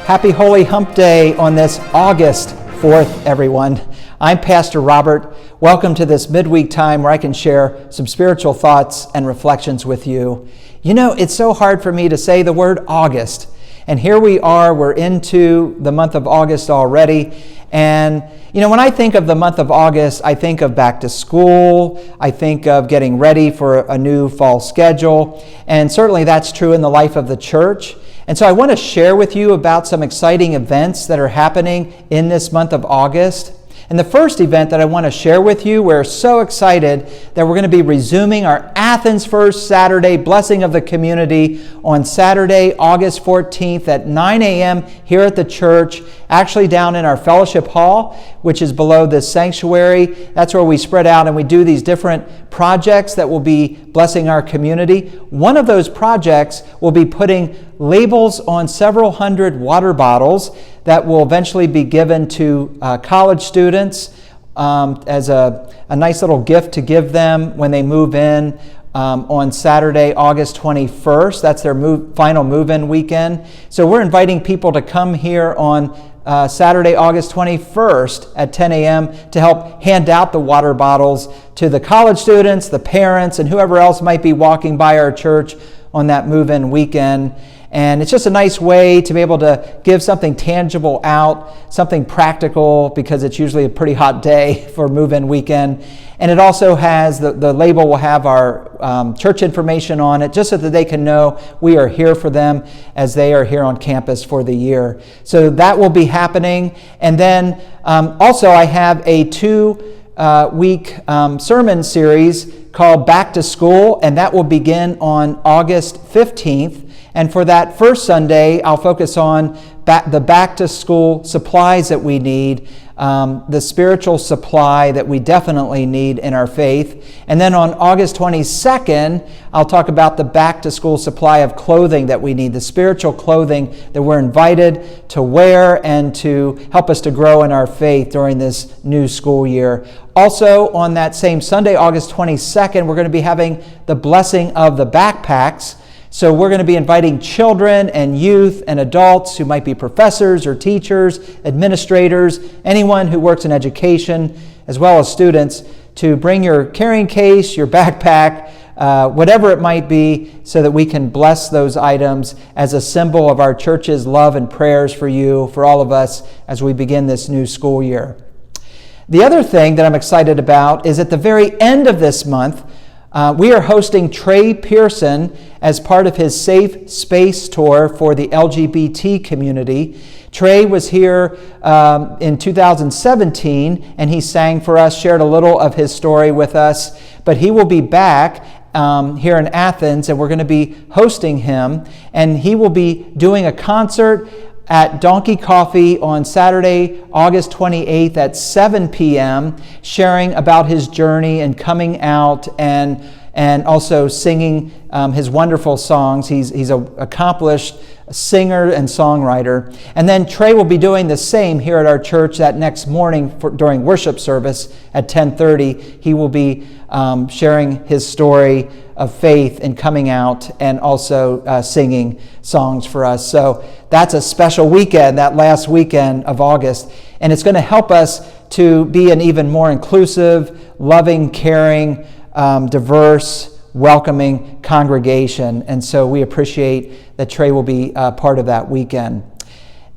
Happy Holy Hump Day on this August 4th, everyone. I'm Pastor Robert. Welcome to this midweek time where I can share some spiritual thoughts and reflections with you. You know, it's so hard for me to say the word August. And here we are, we're into the month of August already. And, you know, when I think of the month of August, I think of back to school. I think of getting ready for a new fall schedule. And certainly that's true in the life of the church. And so I want to share with you about some exciting events that are happening in this month of August. And the first event that I want to share with you, we're so excited that we're going to be resuming our Athens First Saturday Blessing of the Community on Saturday, August 14th at 9 a.m. here at the church, actually down in our fellowship hall, which is below this sanctuary. That's where we spread out and we do these different projects that will be blessing our community. One of those projects will be putting labels on several hundred water bottles that will eventually be given to college students as a nice little gift to give them when they move in on Saturday, August 21st. That's their final move-in weekend. So we're inviting people to come here on Saturday, August 21st at 10 a.m. to help hand out the water bottles to the college students, the parents, and whoever else might be walking by our church on that move-in weekend. And it's just a nice way to be able to give something tangible out, something practical, because it's usually a pretty hot day for move-in weekend. And it also has, the label will have our church information on it, just so that they can know we are here for them as they are here on campus for the year. So that will be happening. And then also I have a two-week sermon series called Back to School, and that will begin on August 15th. And for that first Sunday, I'll focus on the back-to-school supplies that we need, the spiritual supply that we definitely need in our faith. And then on August 22nd, I'll talk about the back-to-school supply of clothing that we need, the spiritual clothing that we're invited to wear and to help us to grow in our faith during this new school year. Also, on that same Sunday, August 22nd, we're going to be having the blessing of the backpacks. So we're going to be inviting children and youth and adults who might be professors or teachers, administrators, anyone who works in education, as well as students, to bring your carrying case, your backpack, whatever it might be, so that we can bless those items as a symbol of our church's love and prayers for you, for all of us, as we begin this new school year. The other thing that I'm excited about is at the very end of this month, we are hosting Trey Pearson as part of his Safe Space Tour for the LGBT community. Trey was here in 2017, and he sang for us, shared a little of his story with us, but he will be back here in Athens, and we're going to be hosting him, and he will be doing a concert at Donkey Coffee on Saturday, August 28th at 7 p.m., sharing about his journey and coming out and also singing his wonderful songs. He's an accomplished singer and songwriter. And then Trey will be doing the same here at our church that next morning during worship service at 10:30. He will be sharing his story of faith and coming out, and also singing songs for us. So that's a special weekend, that last weekend of August. And it's going to help us to be an even more inclusive, loving, caring, diverse, welcoming congregation. And so we appreciate that Trey will be part of that weekend.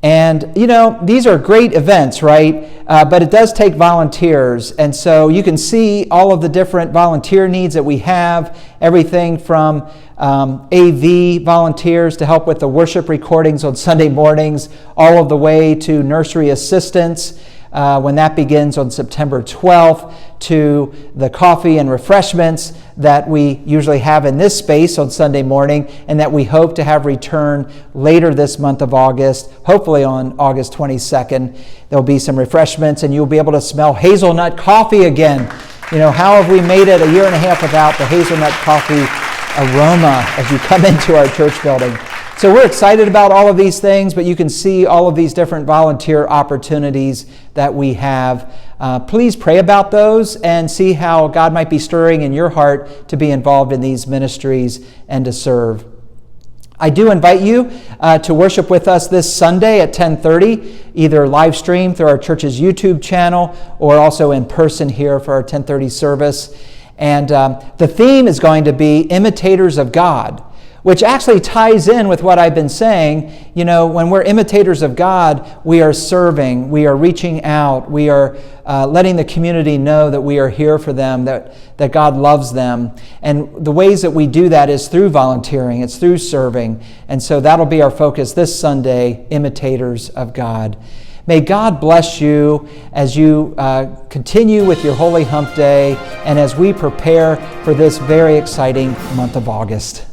And, you know, these are great events, right? But it does take volunteers. And so you can see all of the different volunteer needs that we have, everything from AV volunteers to help with the worship recordings on Sunday mornings, all of the way to nursery assistants when that begins on September 12th, to the coffee and refreshments that we usually have in this space on Sunday morning, and that we hope to have return later this month of August, hopefully on August 22nd. There'll be some refreshments, and you'll be able to smell hazelnut coffee again. You know, how have we made it a year and a half without the hazelnut coffee aroma as you come into our church building? So we're excited about all of these things, but you can see all of these different volunteer opportunities that we have. Please pray about those and see how God might be stirring in your heart to be involved in these ministries and to serve. I do invite you to worship with us this Sunday at 10:30, either live stream through our church's YouTube channel or also in person here for our 10:30 service. And the theme is going to be imitators of God, which actually ties in with what I've been saying. You know, when we're imitators of God, we are serving, we are reaching out, we are letting the community know that we are here for them, that God loves them. And the ways that we do that is through volunteering, it's through serving. And so that'll be our focus this Sunday, imitators of God. May God bless you as you continue with your Holy Hump Day and as we prepare for this very exciting month of August.